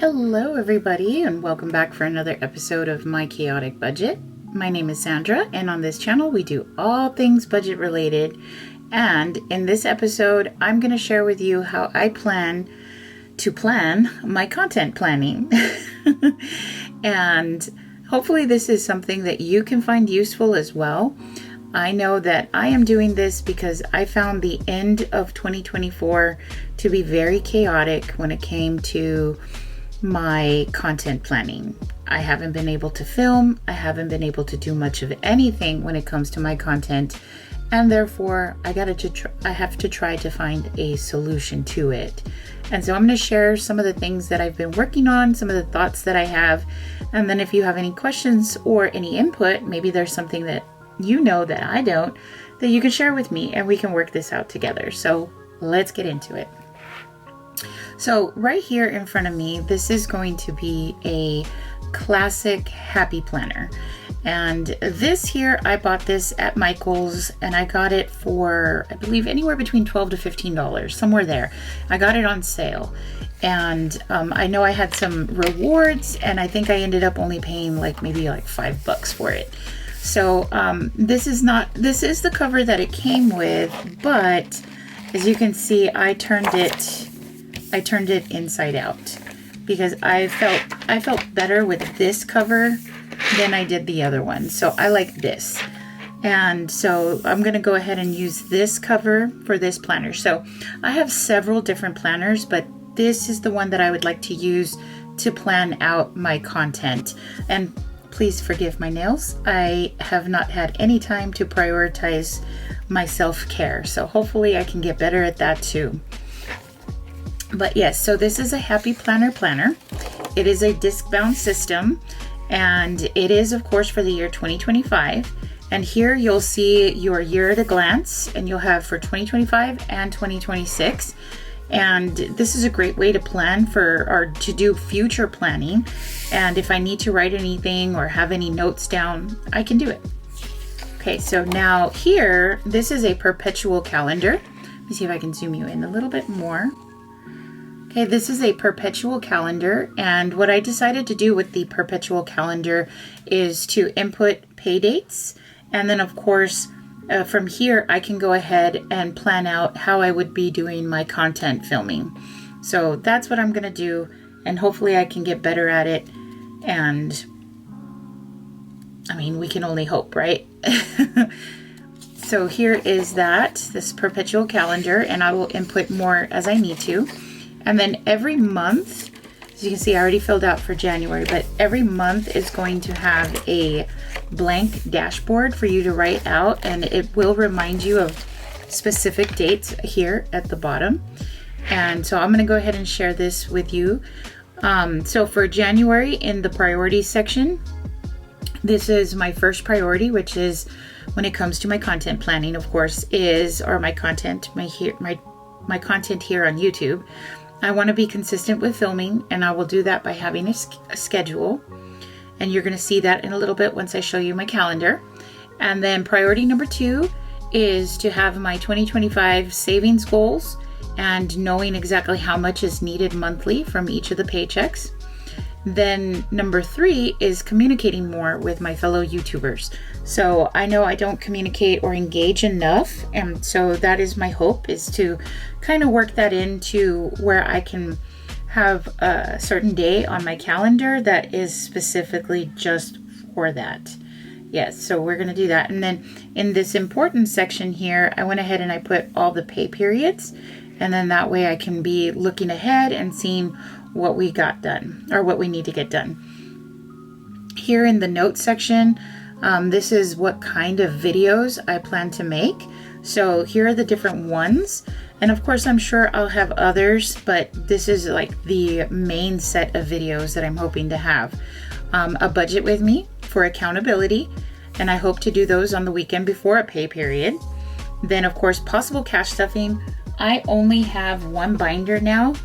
Hello everybody, and welcome back for another episode of My Chaotic Budget. My name is Sandra, and on this channel we do all things budget related. And in this episode, I'm going to share with you how I plan my content planning. And hopefully this is something that you can find useful as well. I know that I am doing this because I found the end of 2024 to be very chaotic when it came to my content planning. I haven't been able to film. I haven't been able to do much of anything when it comes to my content, and therefore I have to try to find a solution to it. And so I'm going to share some of the things that I've been working on, some of the thoughts that I have, and then if you have any questions or any input, maybe there's something that you know that I don't, that you can share with me and we can work this out together. So let's get into it. So right here in front of me, this is going to be a classic happy planner. And this here, I bought this at Michael's and I got it for, I believe, anywhere between $12 to $15, somewhere there. I got it on sale. And I know I had some rewards, and I think I ended up only paying maybe $5 for it. So this is the cover that it came with, but as you can see, I turned it inside out because I felt better with this cover than I did the other one. So I like this. And so I'm going to go ahead and use this cover for this planner. So I have several different planners, but this is the one that I would like to use to plan out my content. And please forgive my nails. I have not had any time to prioritize my self-care. So hopefully I can get better at that too. But yes, so this is a Happy Planner. It is a disc-bound system, and it is, of course, for the year 2025. And here you'll see your year at a glance, and you'll have for 2025 and 2026. And this is a great way to plan to do future planning. And if I need to write anything or have any notes down, I can do it. Okay, so now here, this is a perpetual calendar. Let me see if I can zoom you in a little bit more. Okay, this is a perpetual calendar, and what I decided to do with the perpetual calendar is to input pay dates, and then of course from here I can go ahead and plan out how I would be doing my content filming. So that's what I'm going to do, and hopefully I can get better at it, and I mean, we can only hope, right? So here is this perpetual calendar, and I will input more as I need to. And then every month, as you can see, I already filled out for January, but every month is going to have a blank dashboard for you to write out, and it will remind you of specific dates here at the bottom. And so I'm going to go ahead and share this with you. So for January, in the priorities section, this is my first priority, which is when it comes to my content planning, of course, my content here on YouTube. I want to be consistent with filming, and I will do that by having a schedule. And you're going to see that in a little bit once I show you my calendar. And then priority number 2 is to have my 2025 savings goals and knowing exactly how much is needed monthly from each of the paychecks. Then number 3 is communicating more with my fellow YouTubers. So I know I don't communicate or engage enough, and so that is my hope, is to kind of work that into where I can have a certain day on my calendar that is specifically just for that. Yes, so we're going to do that. And then in this important section here, I went ahead and I put all the pay periods, and then that way I can be looking ahead and seeing what we got done or what we need to get done. Here in the notes section, this is what kind of videos I plan to make. So here are the different ones. And of course, I'm sure I'll have others, but this is the main set of videos that I'm hoping to have. A budget with me for accountability, and I hope to do those on the weekend before a pay period. Then of course, possible cash stuffing. I only have one binder now.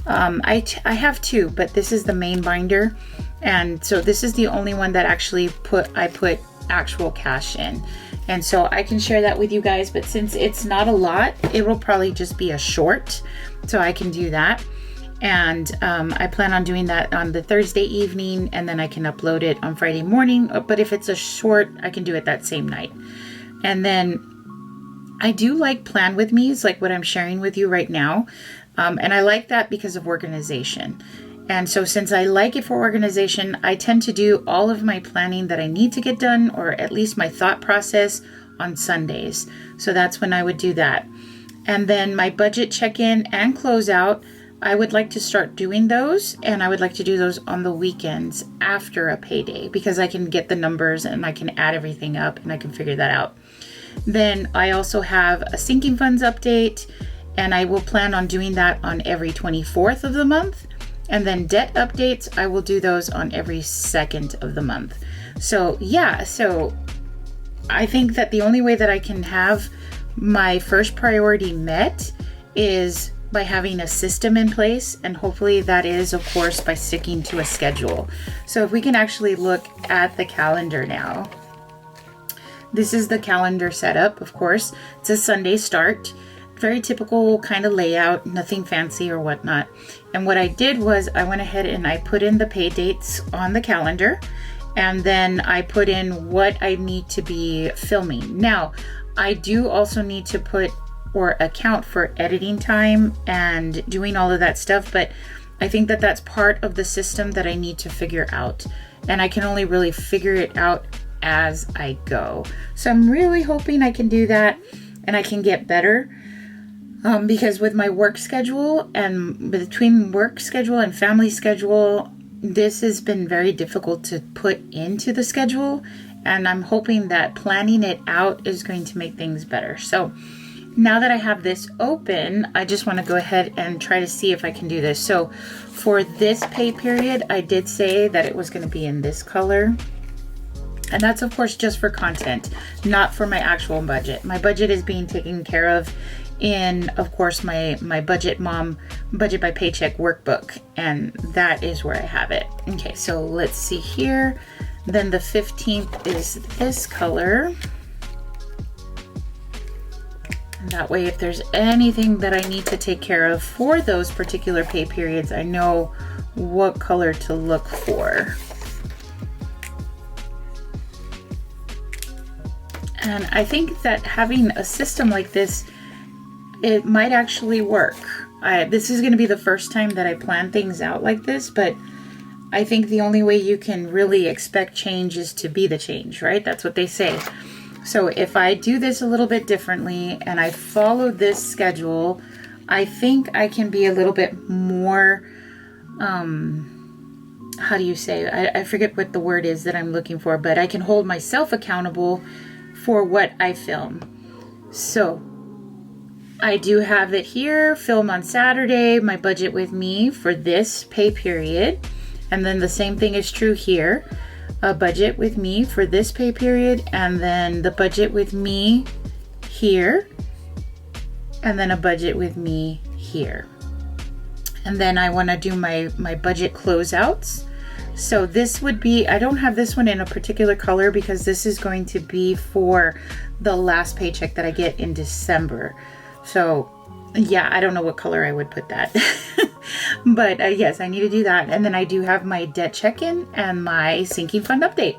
I have 2, but this is the main binder. And so this is the only one that actually I put actual cash in. And so I can share that with you guys, but since it's not a lot, it will probably just be a short, so I can do that. And I plan on doing that on the Thursday evening, and then I can upload it on Friday morning. But if it's a short, I can do it that same night. And then I do like plan with me's, like what I'm sharing with you right now. And I like that because of organization. And so since I like it for organization, I tend to do all of my planning that I need to get done, or at least my thought process, on Sundays. So that's when I would do that. And then my budget check-in and closeout, I would like to start doing those, and I would like to do those on the weekends after a payday, because I can get the numbers and I can add everything up and I can figure that out. Then I also have a sinking funds update, and I will plan on doing that on every 24th of the month. And then debt updates, I will do those on every 2nd of the month. So yeah, so I think that the only way that I can have my first priority met is by having a system in place, and hopefully that is, of course, by sticking to a schedule. So if we can actually look at the calendar now. This is the calendar setup, of course. It's a Sunday start. Very typical kind of layout, nothing fancy or whatnot. And what I did was I went ahead and I put in the pay dates on the calendar, and then I put in what I need to be filming. Now, I do also need to put or account for editing time and doing all of that stuff, but I think that that's part of the system that I need to figure out, and I can only really figure it out as I go. So I'm really hoping I can do that and I can get better, because with my work schedule and between work schedule and family schedule, this has been very difficult to put into the schedule, and I'm hoping that planning it out is going to make things better. So now that I have this open, I just want to go ahead and try to see if I can do this. So for this pay period, I did say that it was going to be in this color. And that's, of course, just for content, not for my actual budget. My budget is being taken care of in, of course, my Budget Mom Budget by Paycheck workbook. And that is where I have it. Okay, so let's see here. Then the 15th is this color. That way, if there's anything that I need to take care of for those particular pay periods, I know what color to look for. And I think that having a system like this, it might actually work. This is going to be the first time that I plan things out like this, but I think the only way you can really expect change is to be the change, right? That's what they say. So if I do this a little bit differently and I follow this schedule, I think I can be a little bit more, how do you say? I forget what the word is that I'm looking for, but I can hold myself accountable for what I film. So I do have it here, film on Saturday, my budget with me for this pay period. And then the same thing is true here. A budget with me for this pay period, and then the budget with me here, and then a budget with me here. And then I want to do my budget closeouts. So this would be, I don't have this one in a particular color because this is going to be for the last paycheck that I get in December. So yeah, I don't know what color I would put that. But yes, I need to do that. And then I do have my debt check-in and my sinking fund update.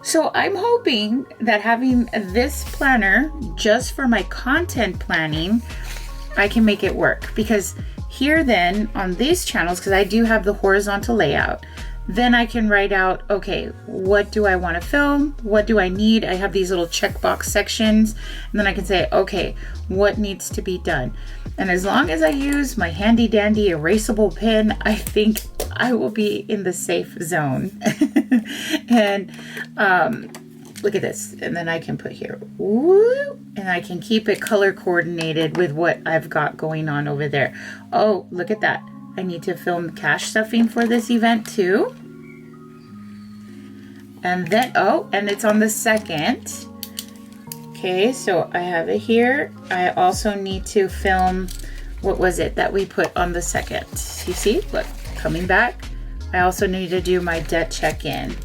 So I'm hoping that having this planner just for my content planning, I can make it work. Because here then on these channels, because I do have the horizontal layout, then I can write out, okay, what do I want to film? What do I need? I have these little checkbox sections, and then I can say, okay, what needs to be done? And as long as I use my handy dandy erasable pen, I think I will be in the safe zone. And look at this. And then I can put here, woo, and I can keep it color coordinated with what I've got going on over there. Oh, look at that. I need to film cash stuffing for this event too. And then, oh, and it's on the 2nd. Okay, so I have it here. I also need to film, what was it that we put on the 2nd? You see, look, coming back. I also need to do my debt check-in.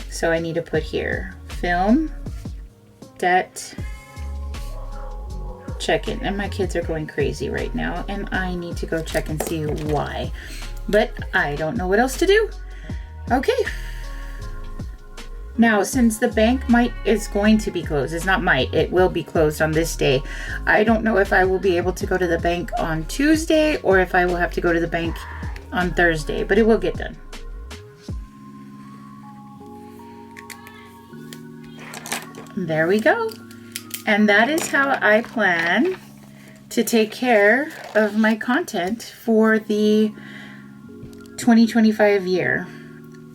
So I need to put here, film, debt, check in. And my kids are going crazy right now, and I need to go check and see why. But I don't know what else to do. Okay. Now, since the bank is going to be closed, it will be closed on this day. I don't know if I will be able to go to the bank on Tuesday or if I will have to go to the bank on Thursday, but it will get done. There we go. And that is how I plan to take care of my content for the 2025 year.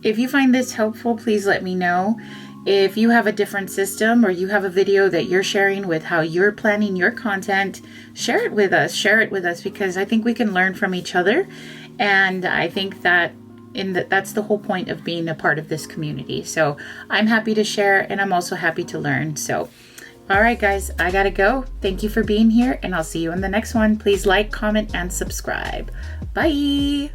If you find this helpful, please let me know. If you have a different system or you have a video that you're sharing with how you're planning your content, share it with us. Share it with us because I think we can learn from each other. And I think that that's the whole point of being a part of this community. So I'm happy to share, and I'm also happy to learn. So, all right, guys, I gotta go. Thank you for being here, and I'll see you in the next one. Please like, comment, and subscribe. Bye.